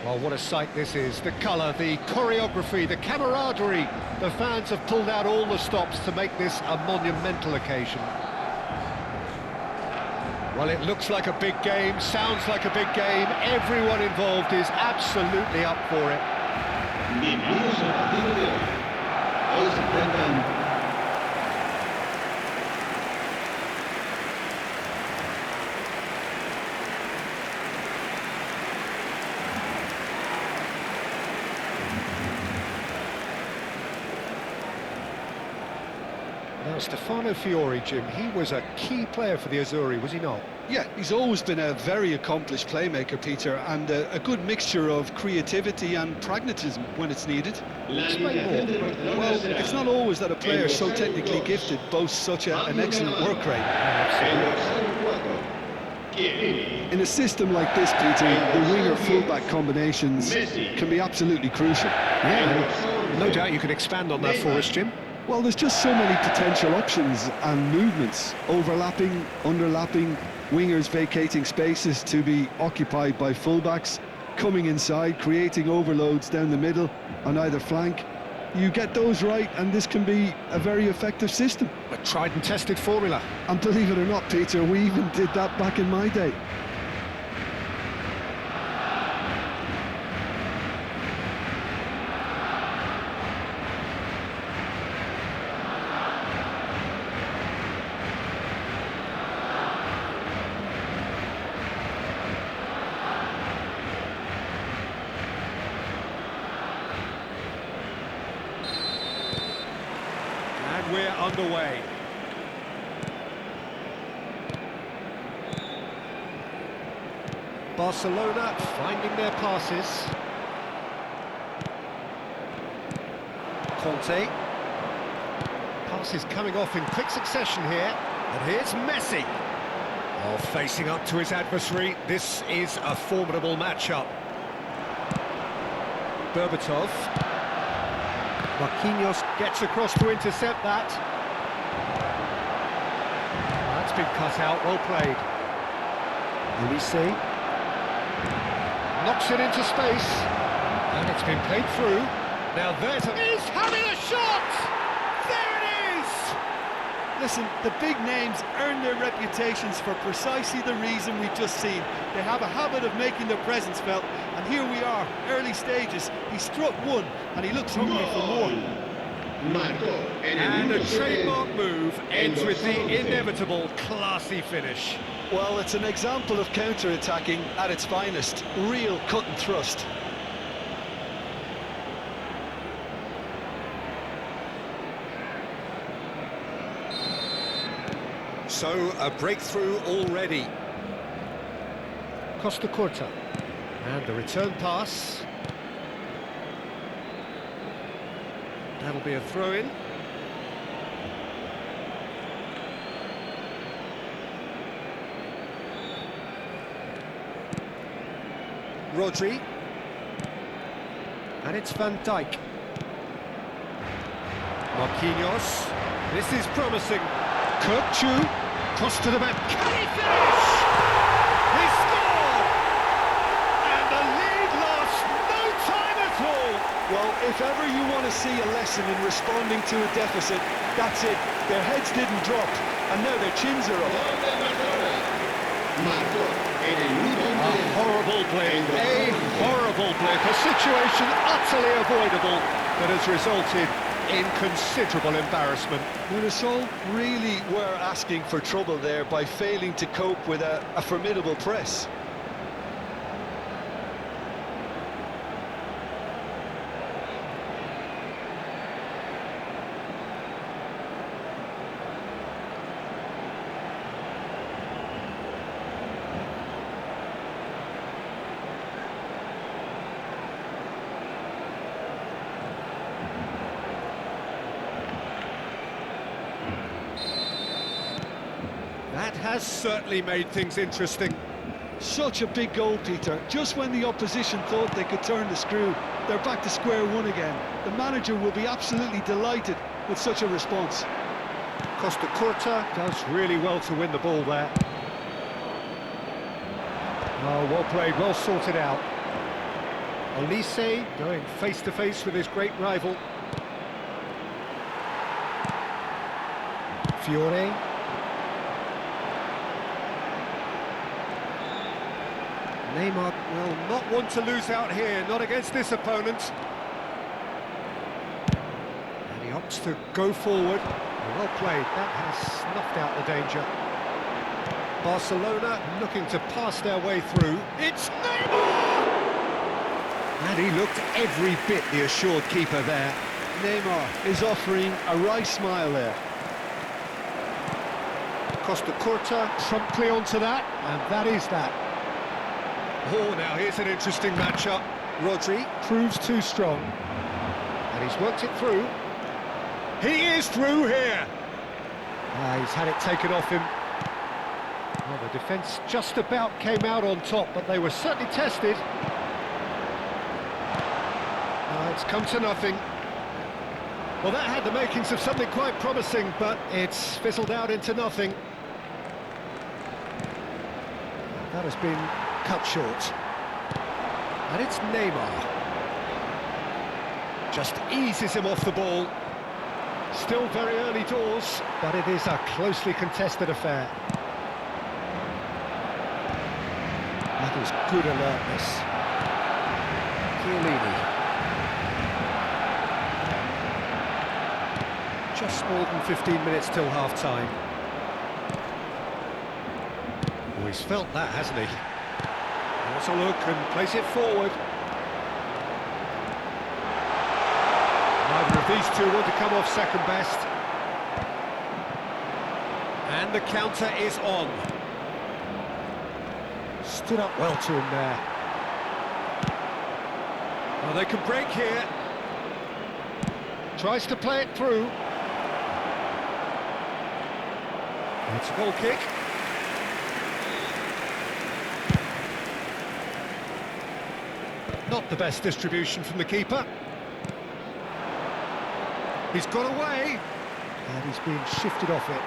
Well, what a sight this is. The colour, the choreography, the camaraderie. The fans have pulled out all the stops to make this a monumental occasion. Well, it looks like a big game, sounds like a big game. Everyone involved is absolutely up for it. Bienvenidos al partido de hoy. Hoy se enfrentan. Now, Stefano Fiori, Jim, he was a key player for the Azzurri, was he not? Yeah, he's always been a very accomplished playmaker, Peter, and a good mixture of creativity and pragmatism when it's needed. Explain more. Well, it's not always that a player so technically gifted boasts such an excellent work rate. In a system like this, Peter, the winger-fullback combinations can be absolutely crucial. Yeah, no doubt you can expand on that for us, Jim. Well, there's just so many potential options and movements, overlapping, underlapping, wingers vacating spaces to be occupied by fullbacks, coming inside, creating overloads down the middle on either flank. You get those right and this can be a very effective system. A tried and tested formula. And believe it or not, Peter, we even did that back in my day. And we're underway. Barcelona finding their passes. Conte. Passes coming off in quick succession here. And here's Messi. Oh, facing up to his adversary. This is a formidable matchup. Berbatov. Marquinhos gets across to intercept that. That's been cut out, well played. Ulisse. Knocks it into space. And it's been played through. Now he's having a shot! There it is! Listen, the big names earn their reputations for precisely the reason we've just seen. They have a habit of making their presence felt, and here we are, early stages. He struck one, and he looks hungry for more. And a trademark move ends with the inevitable classy finish. Well, it's an example of counter-attacking at its finest. Real cut and thrust. So, a breakthrough already. Costa Curta. And the return pass. That'll be a throw-in. Rodri. And it's Van Dijk. Marquinhos. This is promising. Kirkchu. Cross to the back. Can he finish? He scored! And the lead lasts no time at all. Well, if ever you want to see a lesson in responding to a deficit, that's it. Their heads didn't drop, and now their chins are up. A horrible blip, a horrible blip, a situation utterly avoidable that has resulted in considerable embarrassment. Minnesota really were asking for trouble there by failing to cope with a formidable press. That has certainly made things interesting. Such a big goal, Peter. Just when the opposition thought they could turn the screw, they're back to square one again. The manager will be absolutely delighted with such a response. Costa Curta does really well to win the ball there. Oh, well played, well sorted out. Olise going face-to-face with his great rival. Fiore. Neymar will not want to lose out here, not against this opponent. And he opts to go forward. Well played, that has snuffed out the danger. Barcelona looking to pass their way through. It's Neymar! And he looked every bit the assured keeper there. Neymar is offering a right smile there. Costa Curta promptly onto that, and that is that. Oh, now here's an interesting matchup. Rodri proves too strong, and he's worked it through. He is through here. He's had it taken off him. Well, the defence just about came out on top, but they were certainly tested. It's come to nothing. Well, that had the makings of something quite promising, but it's fizzled out into nothing. That has been cut short. And it's Neymar. Just eases him off the ball. Still very early doors, but it is a closely contested affair. That is good alertness. Chiellini. Just more than 15 minutes till half-time. Oh, he's felt that, hasn't he? Wants a look and plays it forward. Neither of these two want to come off second best. And the counter is on. Stood up well to him there. Well, they can break here. Tries to play it through. It's a goal kick. Not the best distribution from the keeper. He's got away. And he's being shifted off it.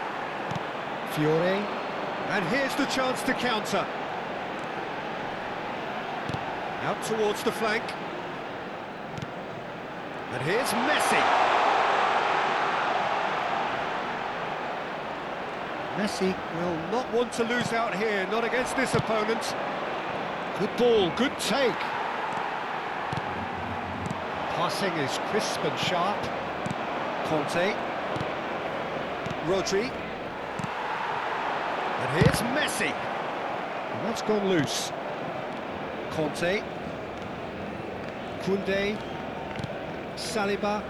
Fiore. And here's the chance to counter. Out towards the flank. And here's Messi. Messi will not want to lose out here, not against this opponent. Good ball, good take. Passing is crisp and sharp. Conte. Rodri. And here's Messi. And that's gone loose. Conte. Koundé. Saliba.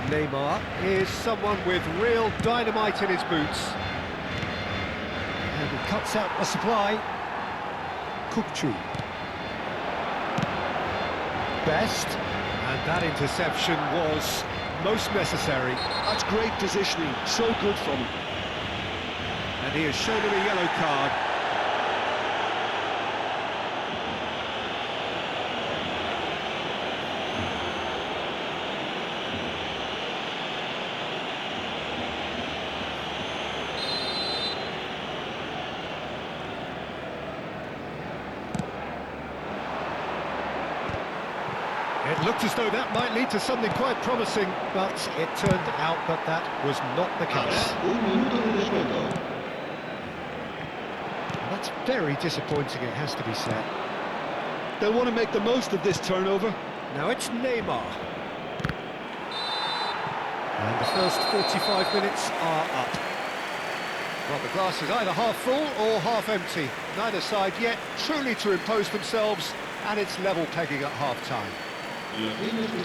Neymar is someone with real dynamite in his boots. And he cuts out the supply. Kukçu. Best. And that interception was most necessary. That's great positioning, so good from him. And he has shown him a yellow card. It looked as though that might lead to something quite promising, but it turned out that that was not the case. That's very disappointing, it has to be said. They'll want to make the most of this turnover. Now it's Neymar. And the first 45 minutes are up. Well, the glass is either half full or half empty. Neither side yet truly to impose themselves, and it's level pegging at half-time.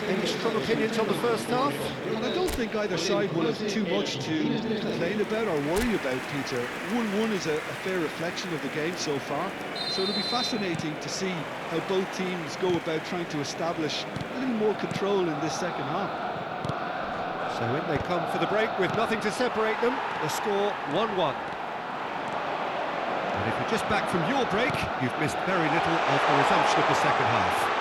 Any strong opinions on the first half? And I don't think either side will have too much to complain about or worry about, Peter. 1-1 is a fair reflection of the game so far, so it'll be fascinating to see how both teams go about trying to establish a little more control in this second half. So in they come for the break with nothing to separate them, the score 1-1. And if you're just back from your break, you've missed very little of the resumption of the second half.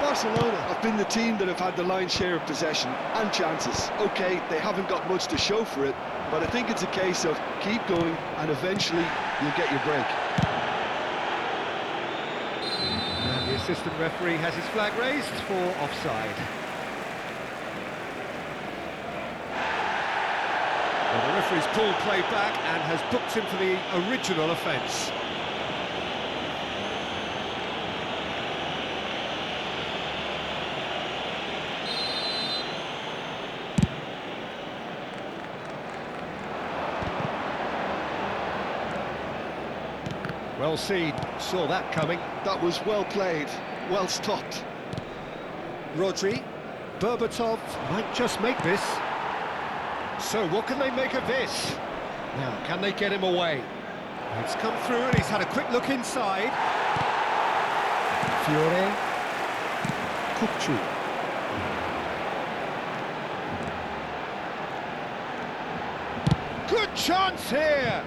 Barcelona have been the team that have had the lion's share of possession and chances. OK, they haven't got much to show for it, but I think it's a case of keep going and eventually you'll get your break. assistant referee has his flag raised for offside. Well, the referee's pulled play back and has booked him for the original offence. Well seen, saw that coming. That was well played, well stopped. Rodri, Berbatov might just make this. So what can they make of this? Now, can they get him away? It's come through and he's had a quick look inside. Fiore. Kupchu. Good chance here!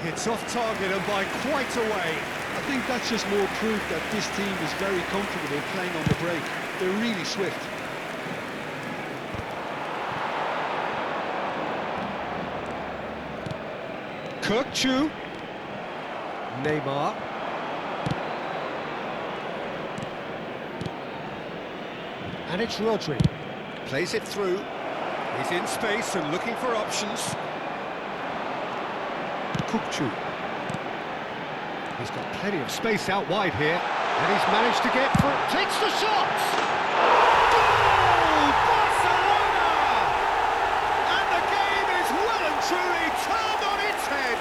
It's off target and by quite a way. I think that's just more proof that this team is very comfortable playing on the break. They're really swift. Kupchu. Neymar. And it's Rodri. Plays it through. He's in space and looking for options. Kupchu. He's got plenty of space out wide here, and he's managed to get through. Takes the shot! Goal! Barcelona! And the game is well and truly turned on its head.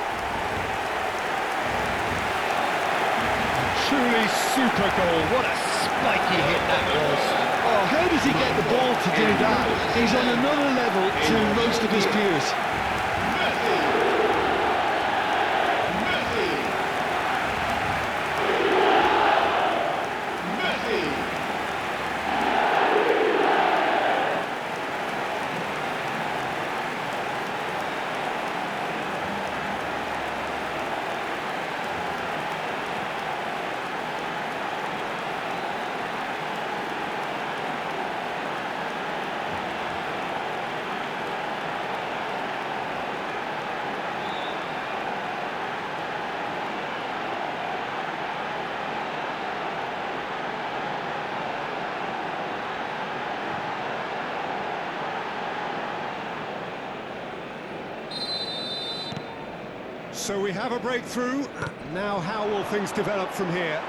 Truly super goal. What a spiky hit that was. Oh, how does he get the ball to do that? He's on another level to most of his peers. So we have a breakthrough. Now how will things develop from here?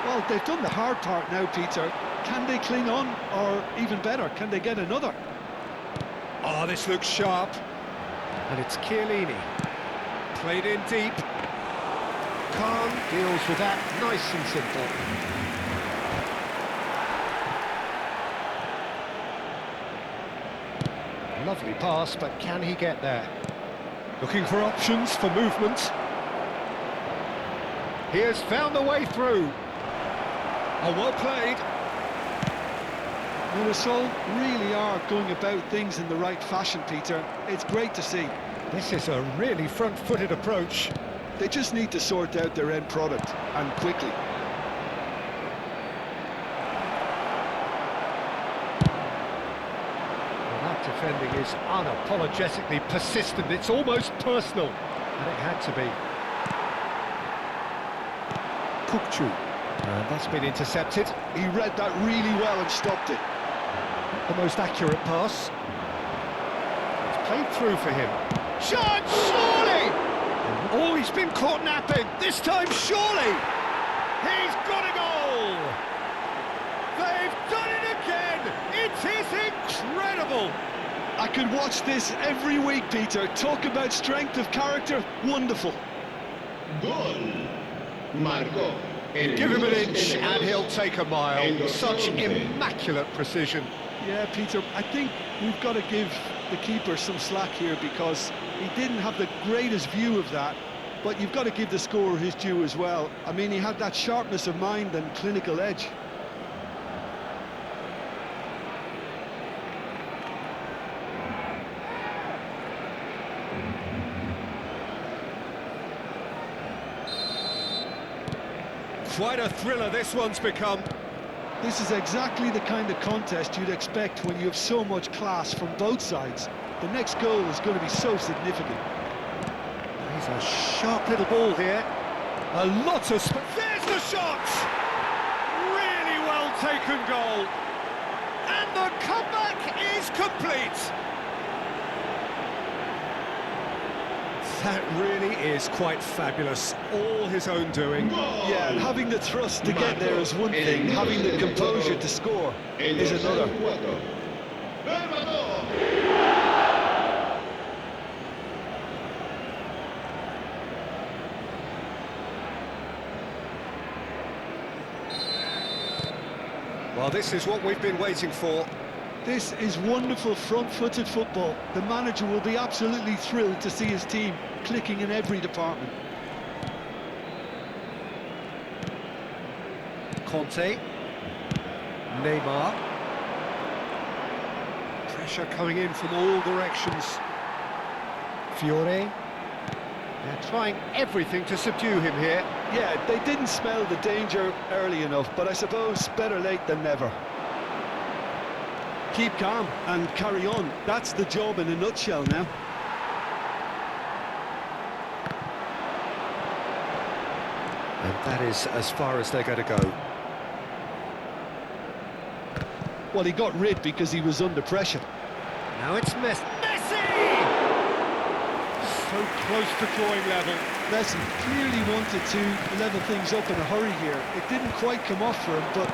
Well, they've done the hard part now, Peter. Can they cling on, or even better, can they get another? Oh, this looks sharp. And it's Chiellini. Played in deep. Khan deals with that nice and simple. Lovely pass, but can he get there? Looking for options for movement. He has found the way through. Oh, well played. Limassol really are going about things in the right fashion, Peter. It's great to see. This is a really front-footed approach. They just need to sort out their end product, and quickly. Defending is unapologetically persistent. It's almost personal, and it had to be. Kupchu, and that's been intercepted. He read that really well and stopped it. Not the most accurate pass. It's played through for him. Chance, surely! Oh, he's been caught napping. This time, surely! He's got a goal! They've done it again! It is incredible! I could watch this every week, Peter. Talk about strength of character. Wonderful. Gol. Marcó. Give him an inch and he'll take a mile. Such immaculate precision. Yeah, Peter, I think we've got to give the keeper some slack here because he didn't have the greatest view of that, but you've got to give the scorer his due as well. I mean, he had that sharpness of mind and clinical edge. Quite a thriller this one's become. This is exactly the kind of contest you'd expect when you have so much class from both sides. The next goal is going to be so significant. He's a sharp little ball here. A lot of space. There's the shot! well-taken goal. And the comeback is complete. That really is quite fabulous. All his own doing. Yeah, and having the thrust to get there is one thing, having the composure to score is another. Well, this is what we've been waiting for. This is wonderful front-footed football. The manager will be absolutely thrilled to see his team clicking in every department. Conte. Neymar. Pressure coming in from all directions. Fiore. They're trying everything to subdue him here. Yeah, they didn't smell the danger early enough, but I suppose better late than never. Keep calm and carry on. That's the job in a nutshell now. And that is as far as they're going to go. Well, he got rid because he was under pressure. Now it's Messi! So close to drawing level. Messi clearly wanted to level things up in a hurry here. It didn't quite come off for him, but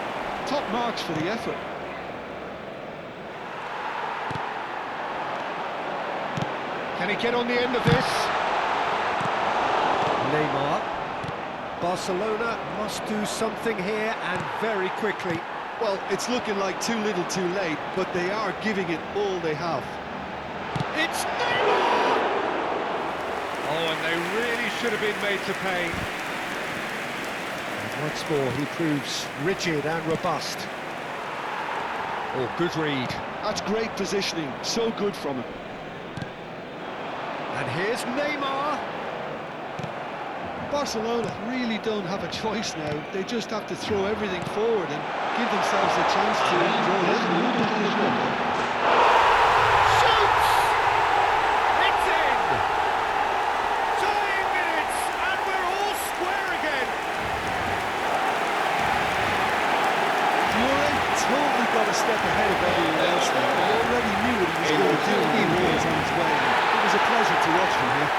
top marks for the effort. Can he get on the end of this? Neymar. Barcelona must do something here, and very quickly. Well, it's looking like too little too late, but they are giving it all they have. It's Neymar! Oh, and they really should have been made to pay. And once more, he proves rigid and robust. Oh, good read. That's great positioning, so good from him. And here's Neymar. Barcelona really don't have a choice now. They just have to throw everything forward and give themselves a chance to draw it. Shoots! It's in! Tying minutes, and we're all square again. Fiore totally got a step ahead of everyone else now. He already knew what he was going to do when he was on his way. It was a pleasure to watch from here.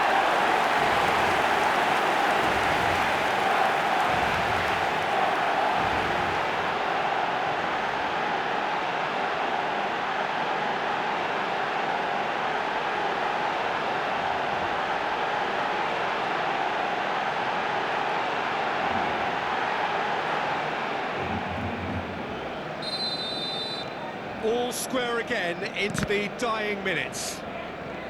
All square again into the dying minutes.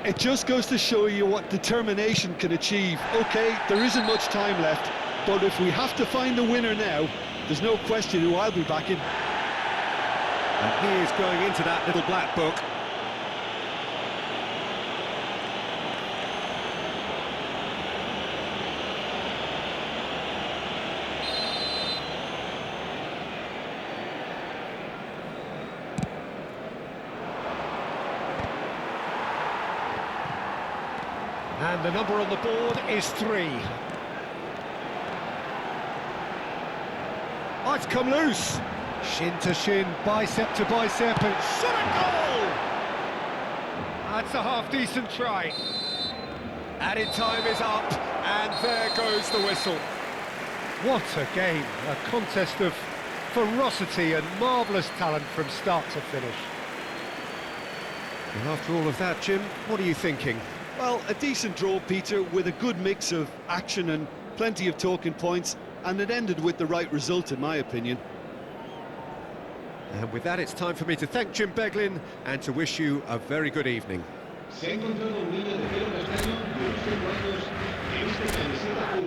It just goes to show you what determination can achieve. OK, there isn't much time left, but if we have to find a winner now, there's no question who I'll be backing. And he is going into that little black book. And the number on the board is 3. Oh, it's come loose. Shin to shin, bicep to bicep, and shot a goal! That's a half-decent try. Added time is up, and there goes the whistle. What a game, a contest of ferocity and marvellous talent from start to finish. And after all of that, Jim, what are you thinking? Well, a decent draw, Peter, with a good mix of action and plenty of talking points, and it ended with the right result, in my opinion. And with that, it's time for me to thank Jim Beglin and to wish you a very good evening. Se ha encontrado un niño de pelo castaño de 11 años que viste camiseta con